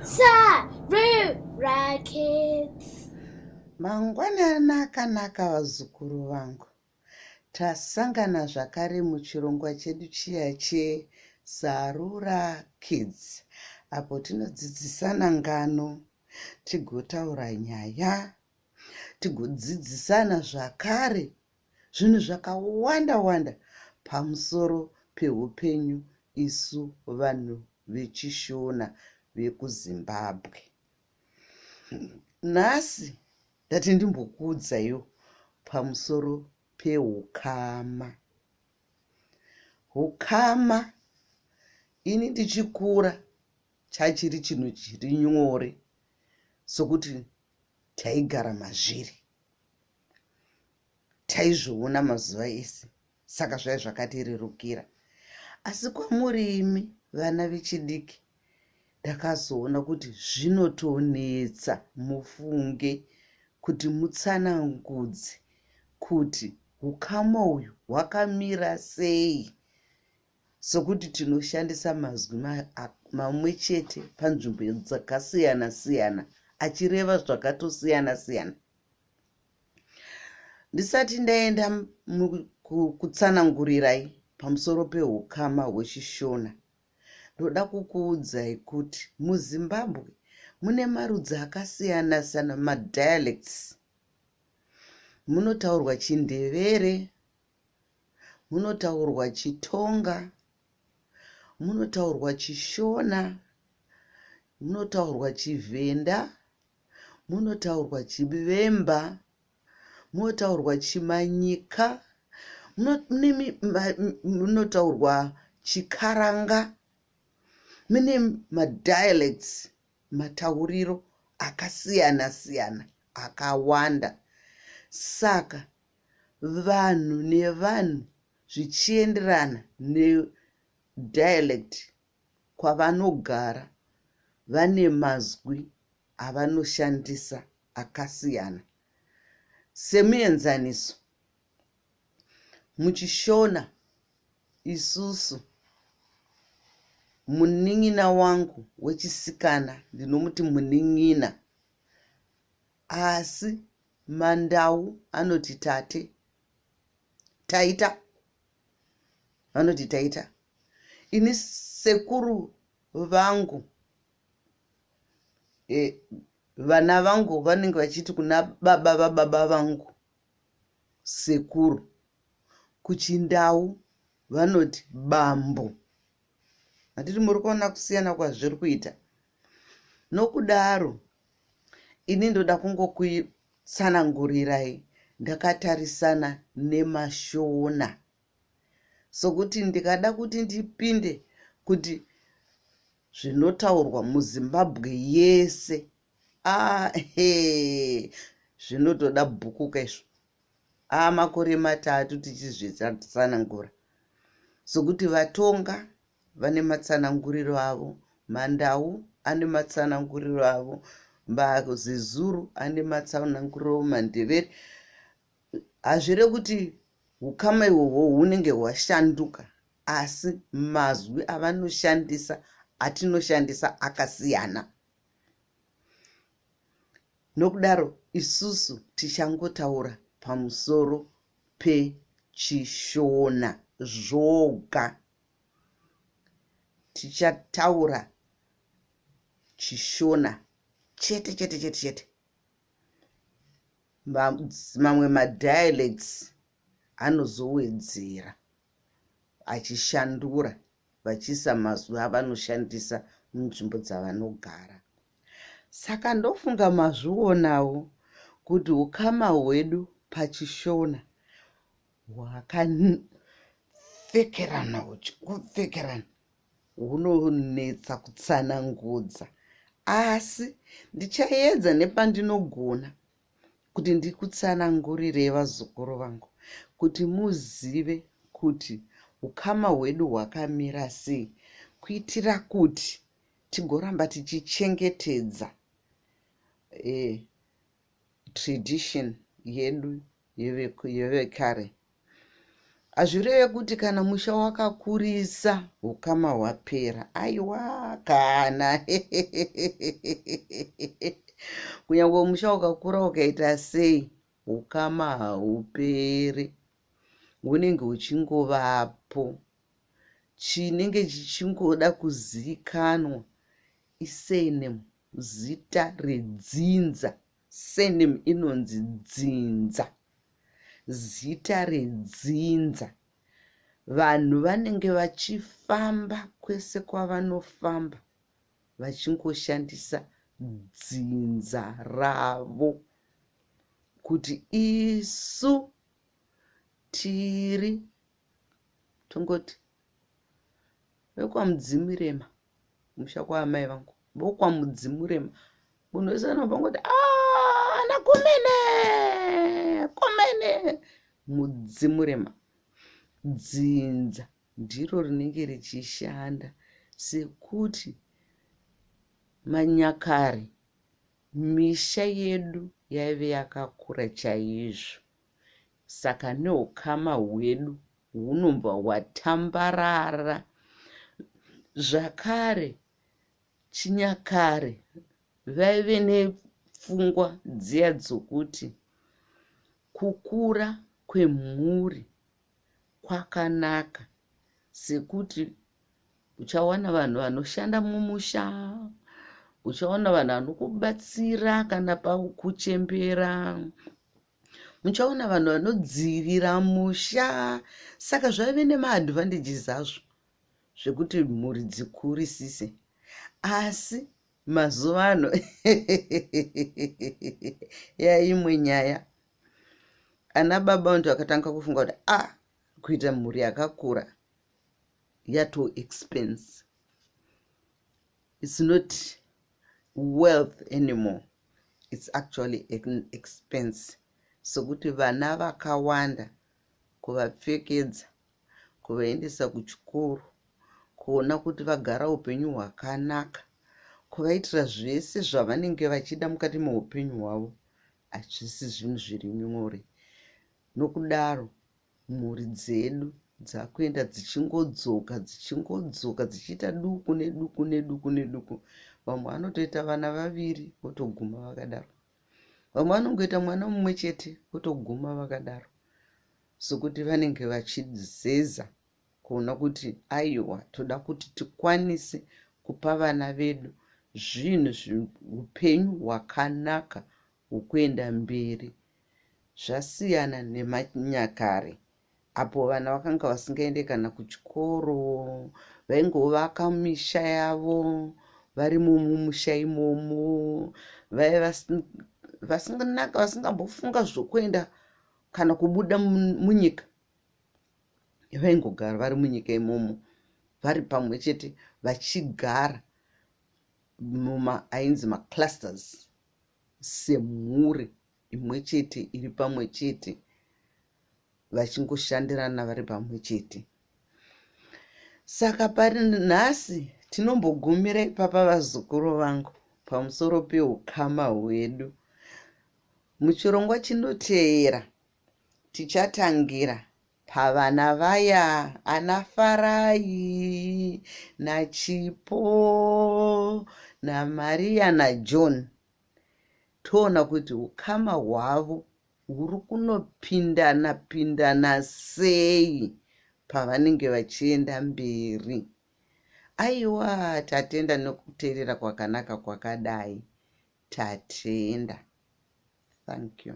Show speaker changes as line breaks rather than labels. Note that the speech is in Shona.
Sarura Kids.
Mangwanani akanaka vazukuru vangu. Tasangana zvakare muchirongwa chedu chiya cheSarura Kids. Apo tinodzidzisana ngano, tigotaura nyaya, tigodzidzisana zvakare zvinhu zvakawanda pamusoro pehupenyu isu vanhu vechiShona vekuZimbabwe. Nhasi ndati ndimbokuudzaiwo pamusoro peHukama. Hukama ini ndichikura chachiri chinhu chiri nyore sokuti taigara mazviri, taizviona mazuva ese, saka zvaiva zvakatirerukira. Asi kwamuri imi vana vechidiki, ndakazoona kuti zvinotonetsa mufunge kuti mutsanangudze kuti hukama uyu hwakamira sei, sokuti tinoshandisa mazwi mamwe chete panzvimbo dzakasiyana-siyana achireva zvakatosiyana-siyana. Ndisati ndaenda kutsanangurirai pamusoro pehukama hwechiShona, ndoda kukuudzai kuti muZimbabwe mune marudzi akasiyana-siyana, madialects. Munotaurwa Chindevere, munotaurwa Chitonga, munotaurwa ChiShona, munotaurwa Chivenda, munotaurwa Chivemba, munotaurwa Chimanyika, munotaurwa Chikaranga. Mune madialects, matauriro akasiyana-siyana akawanda. Saka vanhu nevanhu zvichienderana nedialect kwavanogara vane mazwi avanoshandisa akasiyana. Semuenzaniso, muchiShona isusu, munin'ina wangu wechisikana ndinomuti munin'ina, asi mandau anoti tate, taita vanoti taita. Ini sekuru vangu, vana vangu vanenge vachiti kuna baba vababa vangu sekuru. KuchiNdau vanoti bambo. Hatiti muri kuona kusiyana kwazviri kuita. Nokudaro ini ndoda kungokutsanangurirai ndakatarisana nemaShona, sokuti ndikada kuti ndipinde kuti zvinotaurwa muZimbabwe yese, zvinotoda bhuku kaizvo. Makore 3 tichizvitsanangura, sokuti Vatonga vane matsananguriro avo, Mandau ane matsananguriro avo, MaZezuru ane matsananguriro, Mandevere. Hazvire kuti hukama ihwohwo hunenge hwashanduka, asi mazwi avanoshandisa atinoshandisa akasiyana. Nokudaro isusu tichangotaura pamusoro peChiShona zvoga. Tichataura ChiShona chete. Mamwe madialects anozowedzera achishandura vachiisa mazwi avanoshandisa munzvimbo dzavanogara. Saka ndofunga mazvionawo kuti hukama hwedu paChiShona hwakapfekerana hunonetsa kutsanangudza, asi ndichaedza nepandinogona kuti ndikutsanangurirei vazukuru vangu, kuti muzive kuti hukama hwedu hwakamira sei, kuitira kuti tigoramba tichichengetedza tradition yedu yevekare. hazvireve kuti kana musha wakakurisa ukama hwapera. Aiwa kana kunyange musha ukakura ukaita sei, ukama hauperi, hunenge huchingovapo. Chinenge chichingoda kuzivikanwa isurname, zita redzinza. Surname inonzi dzinza, zita redzinza. Vanhu vanenge vachifamba kwese kwavanofamba vachingoshandisa dzinza ravo kuti isu tiri, tongoti vekwamudzimurema, musha kwaamai vangu, vokwamudzimurema. Munhu wese anobva ana komene mudzimurema. Dzinza ndiro rinenge richishanda sekuti manyakare misha yedu yaive yakakura chaizvo, saka neukama hwedu hunombva hwatambarara. Zvakare chinyakare vaive nepfungwa dziya dzokuti kukura kwemhuri kwakanaka, sekuti uchawana vanhu vanoshanda mumusha, uchawana vanhu vanokubatsira kana pakuchembera, muchaona vanhu vanodzivira musha. Saka zvaive nemaadvantages azvo zvekuti mhuri dzikurisise. Asi mazuva ano yaimwe nyaya, ana baba vantu vakatanga kufunga kuti kuita mhuri yakakura yato expense. It's not wealth anymore, it's actually an expense. Sokuti vana vakawanda, kuvapfekedza, kuvaendesa kuchikoro, kuona kuti vagara upenyu hwakanaka, kuvaitira zvese zvavanenge vachida mukati meupenyu hwavo, hazvisi zvinhu zviri nyore. Nokudaro mhuri dzedu dzakuenda dzichingodzoka dzichiita duku neduku neduku neduku. Vamwe vanotoita vana vaviri votoguma vakadaro, vamwe vanongoita mwana mumwe chete votoguma vakadaro, sokuti vanenge vachizeza kuona kuti aiwa, toda kuti tikwanise kupa vana vedu zvinhu upenyu hwakanaka hwekuenda mberi. Zvasiyana nemanyakare apo vana vakanga vasingaende kana kuchikoro, vaingovaka misha yavo vari mumusha imomo, vaiva vasinganaka, vasingambofunga zvokuenda kana kubuda munyika. Vaingogara vari munyika imomo, vari pamwe chete, vachigara ainzi maclusters, semhuri imwe chete iri pamwe chete, vachingoshandirana vari pamwe chete. Saka pari nhasi tinombogumira ipapa, vazukuru vangu, pamusoro peukama hwedu. Muchirongwa chinoteera tichatangira pavana vaya ana Farai naChipo naMaria naJohn. Toona kuti ukama hwavo huri kunopindana sei pavanenge vachienda mberi. Aiwa, tatenda nekuteerera kwakanaka kwakadai. Tatenda. Thank you.